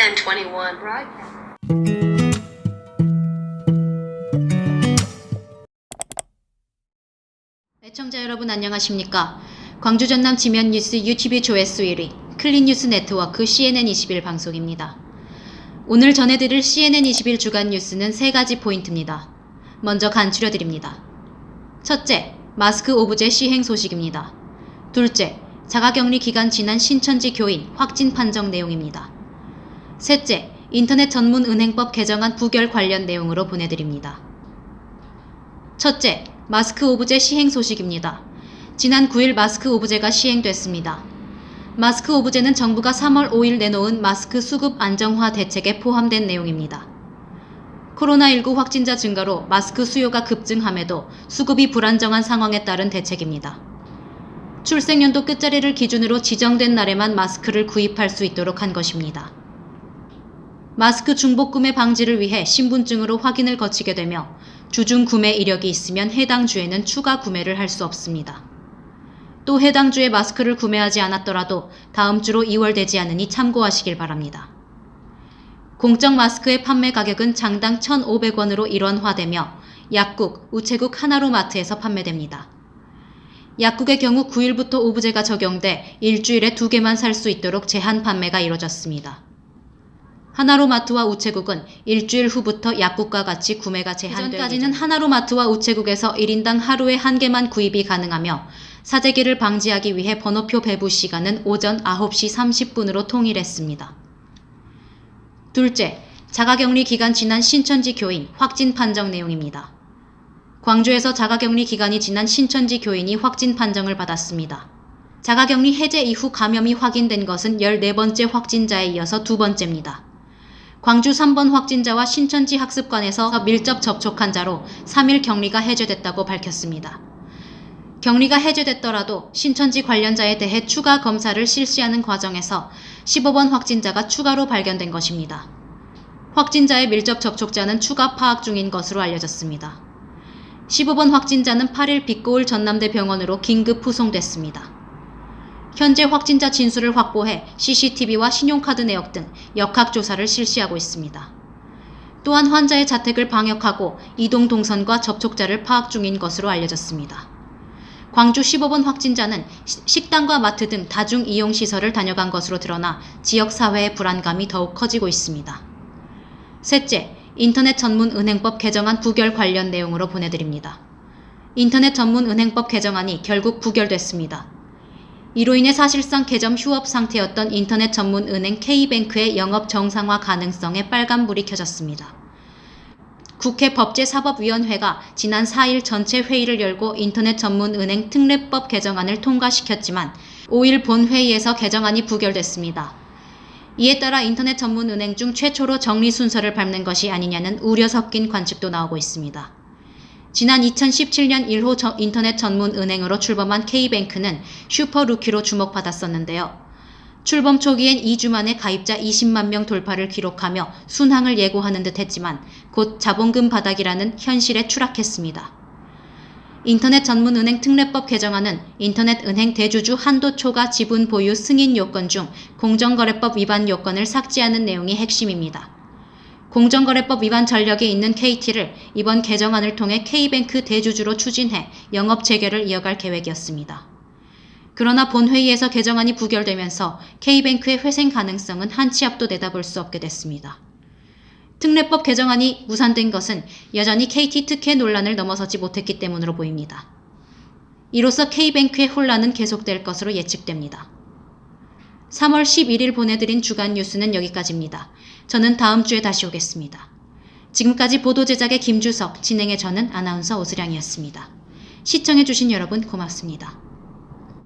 1021 broadcast. 애청자 여러분 안녕하십니까? 광주 전남 지면 뉴스 유튜브 조회수 1위 클린뉴스 네트워크 CNN21 방송입니다. 오늘 전해드릴 CNN21 주간 뉴스는 3가지 포인트입니다. 먼저 간추려드립니다. 첫째, 마스크 오브제 시행 소식입니다. 둘째, 자가격리 기간 지난 신천지 교인 확진 판정 내용입니다. 셋째, 인터넷 전문 은행법 개정안 부결 관련 내용으로 보내드립니다. 첫째, 마스크 오브제 시행 소식입니다. 지난 9일 마스크 오브제가 시행됐습니다. 마스크 오브제는 정부가 3월 5일 내놓은 마스크 수급 안정화 대책에 포함된 내용입니다. 코로나19 확진자 증가로 마스크 수요가 급증함에도 수급이 불안정한 상황에 따른 대책입니다. 출생연도 끝자리를 기준으로 지정된 날에만 마스크를 구입할 수 있도록 한 것입니다. 마스크 중복 구매 방지를 위해 신분증으로 확인을 거치게 되며 주중 구매 이력이 있으면 해당 주에는 추가 구매를 할 수 없습니다. 또 해당 주에 마스크를 구매하지 않았더라도 다음 주로 2월 되지 않으니 참고하시길 바랍니다. 공적 마스크의 판매 가격은 장당 1,500원으로 일원화되며 약국, 우체국 하나로마트에서 판매됩니다. 약국의 경우 9일부터 오브제가 적용돼 일주일에 2개만 살 수 있도록 제한 판매가 이뤄졌습니다. 하나로마트와 우체국은 일주일 후부터 약국과 같이 구매가 제한될 예정입니다. 하나로마트와 우체국에서 1인당 하루에 1개만 구입이 가능하며 사재기를 방지하기 위해 번호표 배부 시간은 오전 9시 30분으로 통일했습니다. 둘째, 자가격리 기간 지난 신천지 교인 확진 판정 내용입니다. 광주에서 자가격리 기간이 지난 신천지 교인이 확진 판정을 받았습니다. 자가격리 해제 이후 감염이 확인된 것은 14번째 확진자에 이어서 2번째입니다. 광주 3번 확진자와 신천지 학습관에서 밀접 접촉한 자로 3일 격리가 해제됐다고 밝혔습니다. 격리가 해제됐더라도 신천지 관련자에 대해 추가 검사를 실시하는 과정에서 15번 확진자가 추가로 발견된 것입니다. 확진자의 밀접 접촉자는 추가 파악 중인 것으로 알려졌습니다. 15번 확진자는 8일 빛고울 전남대병원으로 긴급 후송됐습니다. 현재 확진자 진술을 확보해 CCTV와 신용카드 내역 등 역학조사를 실시하고 있습니다. 또한 환자의 자택을 방역하고 이동 동선과 접촉자를 파악 중인 것으로 알려졌습니다. 광주 15번 확진자는 식당과 마트 등 다중이용시설을 다녀간 것으로 드러나 지역사회의 불안감이 더욱 커지고 있습니다. 셋째, 인터넷 전문 은행법 개정안 부결 관련 내용으로 보내드립니다. 인터넷 전문 은행법 개정안이 결국 부결됐습니다. 이로 인해 사실상 개점 휴업 상태였던 인터넷 전문 은행 K뱅크의 영업 정상화 가능성에 빨간불이 켜졌습니다. 국회 법제사법위원회가 지난 4일 전체 회의를 열고 인터넷 전문 은행 특례법 개정안을 통과시켰지만 5일 본회의에서 개정안이 부결됐습니다. 이에 따라 인터넷 전문 은행 중 최초로 정리 순서를 밟는 것이 아니냐는 우려 섞인 관측도 나오고 있습니다. 지난 2017년 1호 인터넷 전문 은행으로 출범한 K뱅크는 슈퍼루키로 주목받았었는데요. 출범 초기엔 2주 만에 가입자 20만 명 돌파를 기록하며 순항을 예고하는 듯 했지만 곧 자본금 바닥이라는 현실에 추락했습니다. 인터넷 전문 은행 특례법 개정안은 인터넷 은행 대주주 한도 초과 지분 보유 승인 요건 중 공정거래법 위반 요건을 삭제하는 내용이 핵심입니다. 공정거래법 위반 전력이 있는 KT를 이번 개정안을 통해 K뱅크 대주주로 추진해 영업 재개를 이어갈 계획이었습니다. 그러나 본회의에서 개정안이 부결되면서 K뱅크의 회생 가능성은 한치 앞도 내다볼 수 없게 됐습니다. 특례법 개정안이 무산된 것은 여전히 KT 특혜 논란을 넘어서지 못했기 때문으로 보입니다. 이로써 K뱅크의 혼란은 계속될 것으로 예측됩니다. 3월 11일 보내드린 주간 뉴스는 여기까지입니다. 저는 다음 주에 다시 오겠습니다. 지금까지 보도 제작의 김주석, 진행의 저는 아나운서 오수량이었습니다. 시청해주신 여러분 고맙습니다.